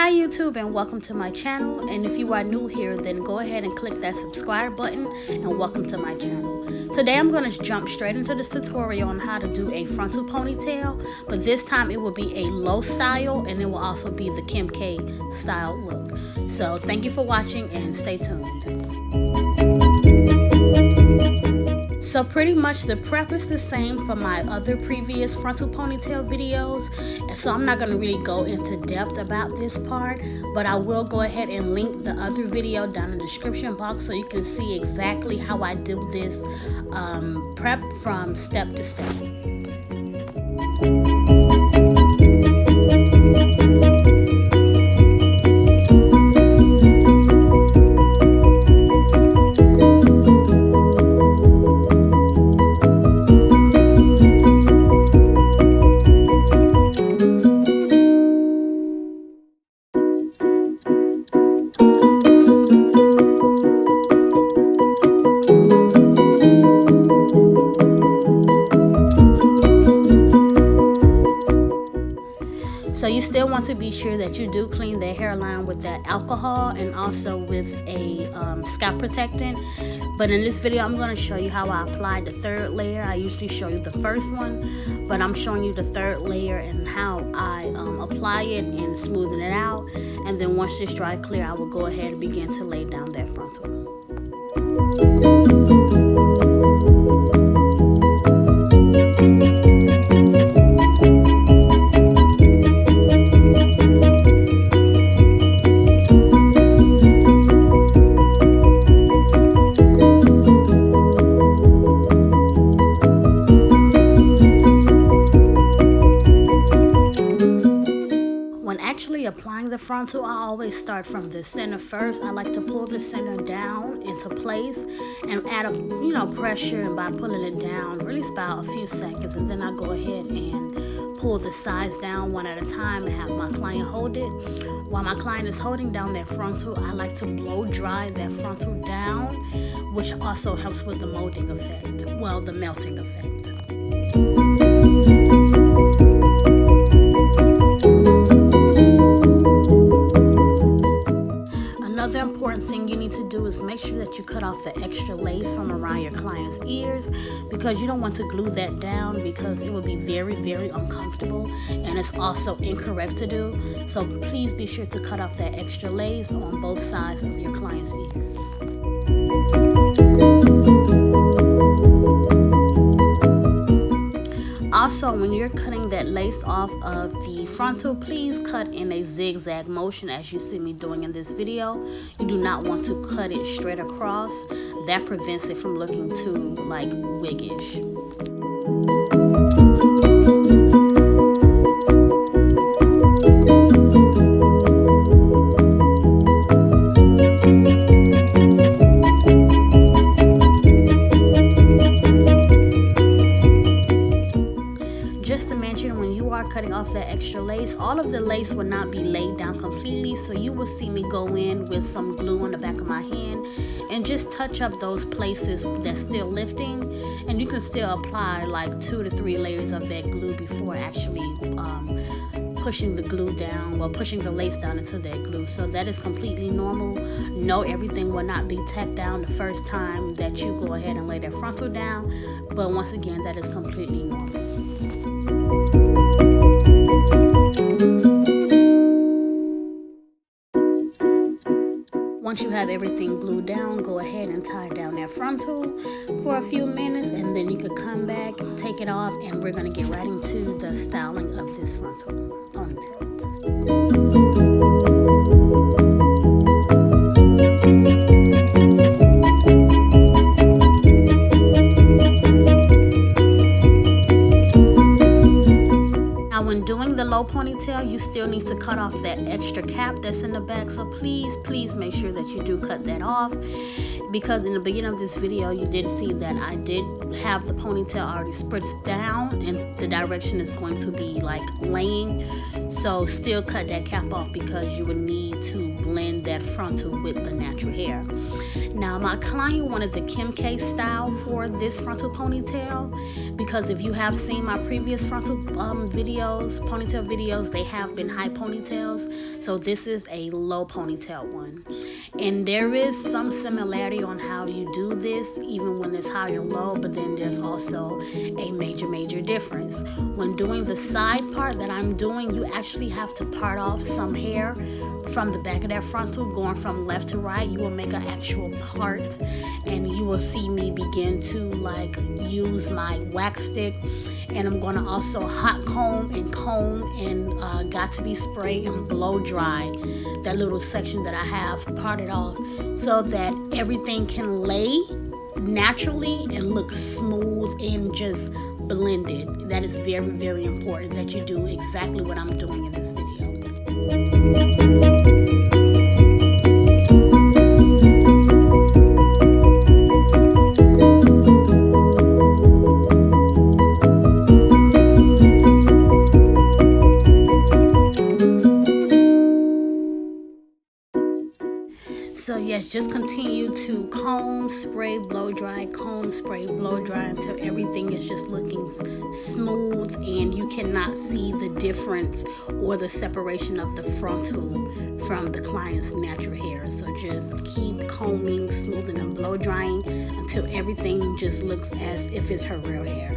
Hi YouTube, and welcome to my channel. And if you are new here, then go ahead and click that subscribe button, and welcome to my channel. Today I'm going to jump straight into this tutorial on how to do a frontal ponytail, but this time it will be a low style, and it will also be the Kimk style look. So thank you for watching and stay tuned. So pretty much the prep is the same for my other previous frontal ponytail videos, and so I'm not going to really go into depth about this part, but I will go ahead and link the other video down in the description box so you can see exactly how I do this prep from step to step. So you still want to be sure that you do clean the hairline with that alcohol and also with a scalp protectant. But in this video, I'm going to show you how I apply the third layer. I usually show you the first one, but I'm showing you the third layer and how I apply it and smoothing it out. And then once this dry clear, I will go ahead and begin to lay down that frontal. Applying the frontal, I always start from the center first. I like to pull the center down into place and add a pressure, and by pulling it down really it's about a few seconds, and then I go ahead and pull the sides down one at a time and have my client hold it. While my client is holding down that frontal, I like to blow dry that frontal down, which also helps with the molding effect, well, the melting effect. Another important thing you need to do is make sure that you cut off the extra lace from around your client's ears, because you don't want to glue that down, because it will be very, very uncomfortable, and it's also incorrect to do. So please be sure to cut off that extra lace on both sides of your client's ears. Also, when you're cutting that lace off of the frontal, please cut in a zigzag motion as you see me doing in this video. You do not want to cut it straight across. That prevents it from looking too like wiggish. Cutting off that extra lace, all of the lace will not be laid down completely, so you will see me go in with some glue on the back of my hand and just touch up those places that's still lifting, and you can still apply like 2 to 3 layers of that glue before actually pushing the glue down, well, pushing the lace down into that glue. So that is completely normal. No, everything will not be tacked down the first time that you go ahead and lay that frontal down, but once again, that is completely normal. Once you have everything glued down, go ahead and tie down that frontal for a few minutes, and then you could come back, take it off, and we're going to get right into the styling of this frontal ponytail. When doing the low ponytail, you still need to cut off that extra cap that's in the back, so please make sure that you do cut that off, because in the beginning of this video you did see that I did have the ponytail already spritzed down, and the direction is going to be like laying, so still cut that cap off because you would need to blend that frontal with the natural hair. Now my client wanted the Kimk style for this frontal ponytail, because if you have seen my previous frontal ponytail videos, they have have been high ponytails, so this is a low ponytail one. And there is some similarity on how you do this, even when it's high or low, but then there's also a major difference. When doing the side part that I'm doing, you actually have to part off some hair from the back of that frontal, going from left to right. You will make an actual part, and you will see me begin to like use my wax stick, and I'm going to also hot comb and got to be spray and blow dry that little section that I have parted off, so that everything can lay naturally and look smooth and just blended. That is very important that you do exactly what I'm doing in this video. So yes, just continue to comb, spray, blow dry, comb, spray, blow dry until everything is just looking smooth and you cannot see the difference or the separation of the frontal from the client's natural hair. So just keep combing, smoothing, and blow drying until everything just looks as if it's her real hair.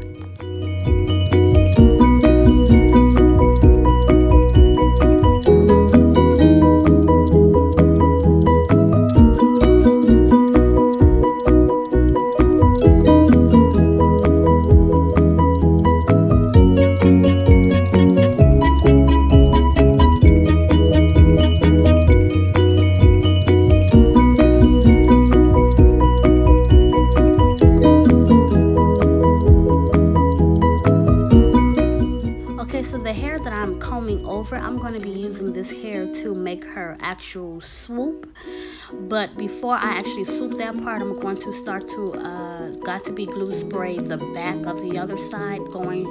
I'm going to be using this hair to make her actual swoop, but before I actually swoop that part, I'm going to start to got to be glue spray the back of the other side, going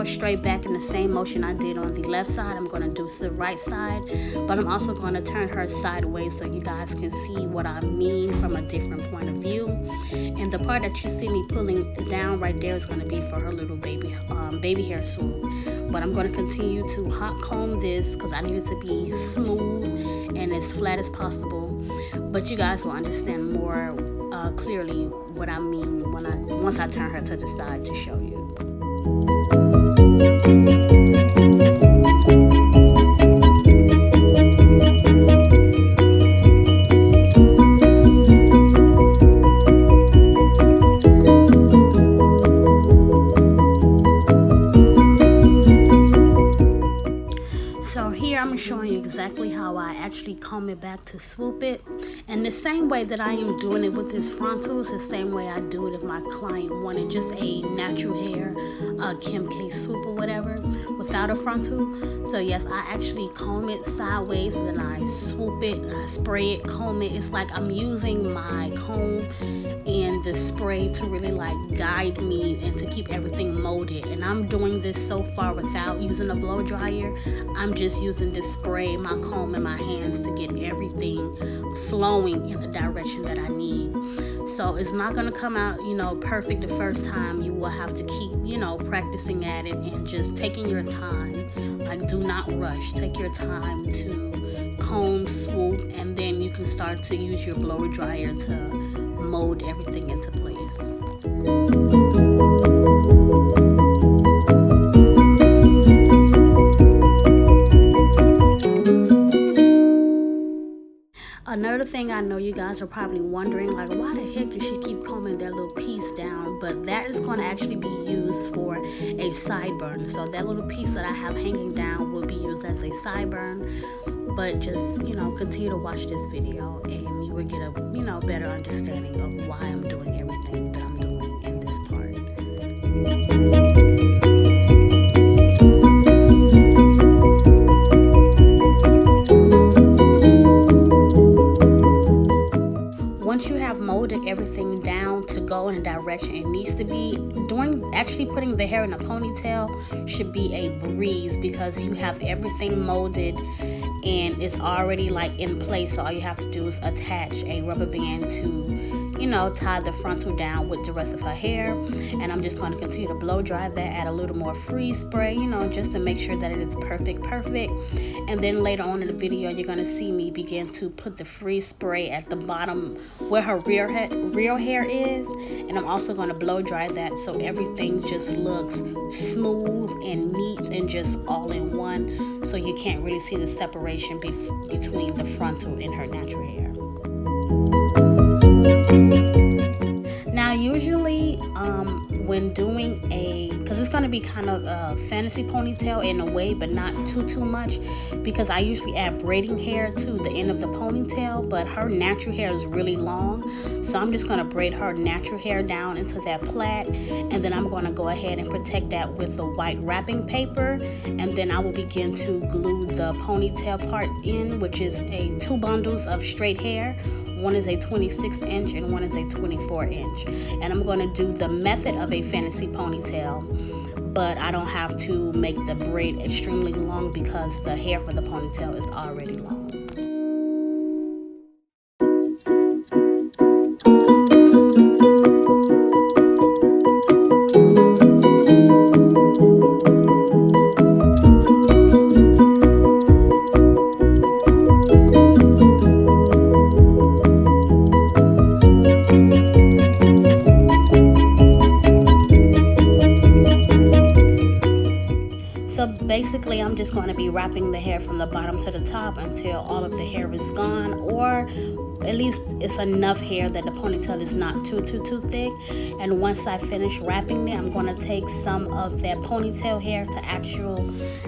straight back in the same motion I did on the left side. I'm going to do the right side, but I'm also going to turn her sideways so you guys can see what I mean from a different point of view. And the part that you see me pulling down right there is going to be for her little baby hair swoop. But I'm going to continue to hot comb this because I need it to be smooth and as flat as possible. But you guys will understand more clearly what I mean once I turn her to the side to show you. I'm showing you exactly how I actually comb it back to swoop it, and the same way that I am doing it with this frontal is the same way I do it if my client wanted just a natural hair Kimk swoop or whatever without a frontal. So yes, I actually comb it sideways and then I swoop it, I spray it, comb it. It's like I'm using my comb and the spray to really like guide me and to keep everything molded. And I'm doing this so far without using a blow dryer. I'm just using this spray, my comb, and my hands to get everything flowing in the direction that I need. So it's not going to come out, perfect the first time. You will have to keep, practicing at it and just taking your time. Like, do not rush. Take your time to comb, swoop, and then you can start to use your blower dryer to mold everything into place. Another thing I know you guys are probably wondering, like, why the heck does she keep combing that little piece down? But that is going to actually be used for a sideburn. So that little piece that I have hanging down will be used as a sideburn. But just, continue to watch this video and you will get a, better understanding of why I'm doing everything that I'm doing in this part. Once you have molded everything down to go in a direction it needs to be, actually putting the hair in a ponytail should be a breeze because you have everything molded and it's already like in place. So all you have to do is attach a rubber band to you know, tie the frontal down with the rest of her hair. And I'm just going to continue to blow dry that, add a little more freeze spray, you know, just to make sure that it is perfect. And then later on in the video, you're going to see me begin to put the freeze spray at the bottom where her real hair is. And I'm also going to blow dry that so everything just looks smooth and neat and just all in one, so you can't really see the separation between the frontal and her natural hair. Now usually when doing because it's going to be kind of a fantasy ponytail in a way, but not too much, because I usually add braiding hair to the end of the ponytail, but her natural hair is really long, so I'm just going to braid her natural hair down into that plait, and then I'm going to go ahead and protect that with the white wrapping paper, and then I will begin to glue the ponytail part in, which is 2 bundles of straight hair. One is a 26 inch and one is a 24 inch. And I'm going to do the method of a fantasy ponytail, but I don't have to make the braid extremely long because the hair for the ponytail is already long. Basically, I'm just going to be wrapping the hair from the bottom to the top until all of the hair is gone, or at least it's enough hair that the ponytail is not too thick. And once I finish wrapping it, I'm going to take some of that ponytail hair to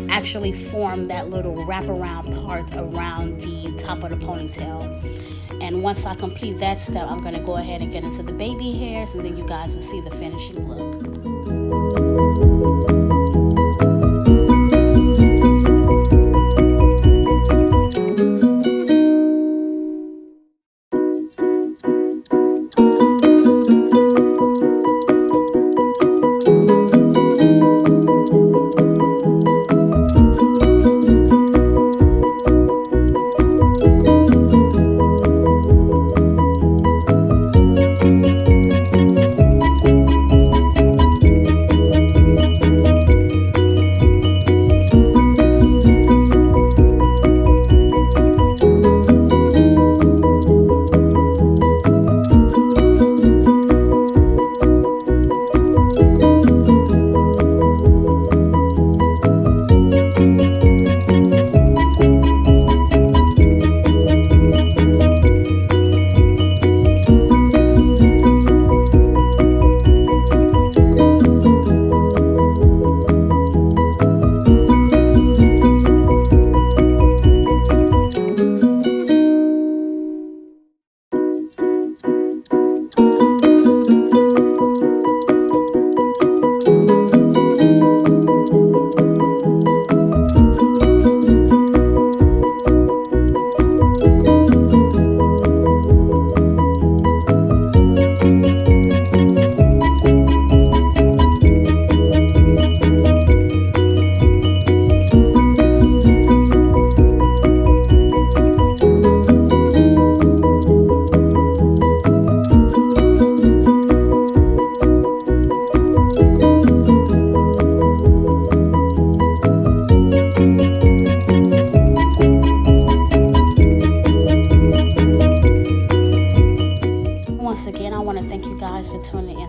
actually form that little wraparound part around the top of the ponytail. And once I complete that step, I'm going to go ahead and get into the baby hairs, and then you guys will see the finishing look.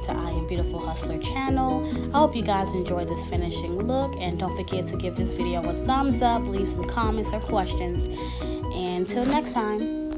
to IAmBeautifulHustler channel. I hope you guys enjoyed this finishing look, and don't forget to give this video a thumbs up, leave some comments or questions, and until next time.